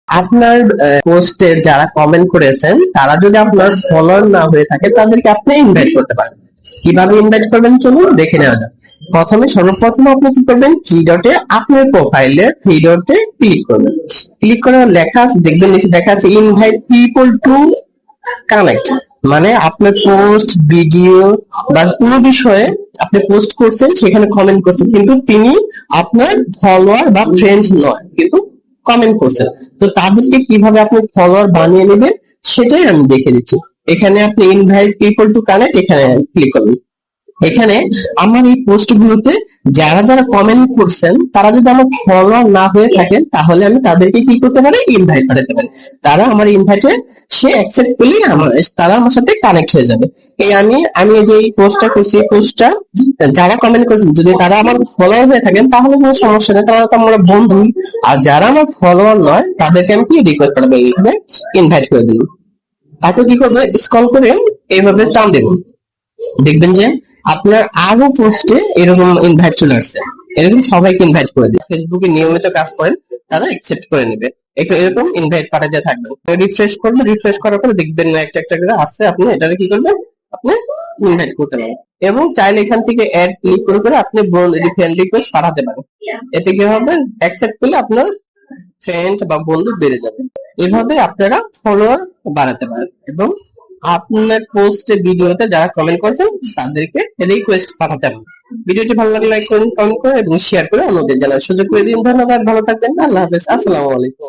আপনার পোস্টে যারা কমেন্ট করেছেন তারা যদি আপনার ফলোয়ার না হয়ে থাকে তাদেরকে আপনি ইনভাইট করতে পারেন। কিভাবে ইনভাইট করবেন চলুন দেখে নেওয়া যাক। সর্বপ্রথম আপনি কি করবেন, থ্রি ডটে আপনার প্রোফাইলে থ্রি ডটে ক্লিক করবেন। ক্লিক করে লেখা আছে, দেখবেন নিচে দেখা আছে ইনভাইট পিপল টু কানেক্ট। মানে আপনার পোস্ট, ভিডিও বা কোনো বিষয়ে আপনি পোস্ট করছেন, সেখানে কমেন্ট করছেন, কিন্তু তিনি আপনার ফলোয়ার বা ফ্রেন্ড নয়, কিন্তু কমেন্ট করছেন। তো তাদেরকে কিভাবে আপনি ফলোয়ার বানিয়ে নেবেন সেটাই আমি দেখে দিচ্ছি। এখানে আপনি ইনভাইট পিপল টু কানেক্ট এখানে ক্লিক করবেন। এখানে আমার এই পোস্ট গুলোতে যারা যারা কমেন্ট করছেন তারা যদি আমার ফলোয়ার না হয়ে থাকেন তাহলে আমি তাদেরকে কি করতে পারি, ইনভাইট পাঠাতে পারি। তারা আমার ইনভাইটে সে অ্যাকসেপ্ট করলে তারা আমার সাথে কানেক্ট হয়ে যাবে। এই আমি আমি যে এই পোস্টটা করছি, এই পোস্টটা যারা কমেন্ট করেছেন যদি তারা আমার ফলোয়ার হয়ে থাকেন তাহলে কোনো সমস্যা নেই, তারা তো আমার বন্ধু। আর যারা আমার ফলোয়ার নয় তাদেরকে আমি কি রিকোয়েস্ট করবো, এইভাবে ইনভাইট করে দিন। তারপর কি করবো, স্ক্রল করে এইভাবে টান দেবো। দেখবেন যে আপনার আরো পোস্টে এরকম ইনভাইট চলে আসছে। এরকম সবাইকে ইনভাইট করে দিন। ফেসবুকে নিয়মিত কাজ করেন, তারা অ্যাকসেপ্ট করে নেবে। একটু এরকম ইনভাইট পাঠাতে থাকবেন। রিফ্রেশ করবেন, রিফ্রেশ করার পরে দেখবেন না একটা একটা করে আসছে। আপনি এটাকে কি করবেন, আপনি ইনভাইট করতে পারেন। এবং চাইলে এখান থেকে অ্যাড ক্লিক করে করে আপনি ফ্রেন্ড রিকোয়েস্ট পাঠাতে পারেন। এতে কি হবে, অ্যাকসেপ্ট করলে আপনার ফ্রেন্ড বা বন্ধু বেড়ে যাবে। এভাবে আপনারা ফলোয়ার বাড়াতে পারেন এবং আপনার পোস্টে, ভিডিওতে যারা কমেন্ট করছেন তাদেরকে রিকোয়েস্ট পাঠাতে পারেন। ভিডিওটি ভালো লাগলে লাইক করুন, কমেন্ট করুন এবং শেয়ার করে অন্যদের জানার সুযোগ করে দিন। ধন্যবাদ, ভালো থাকবেন, আল্লাহ হাফেজ, আসসালামু আলাইকুম।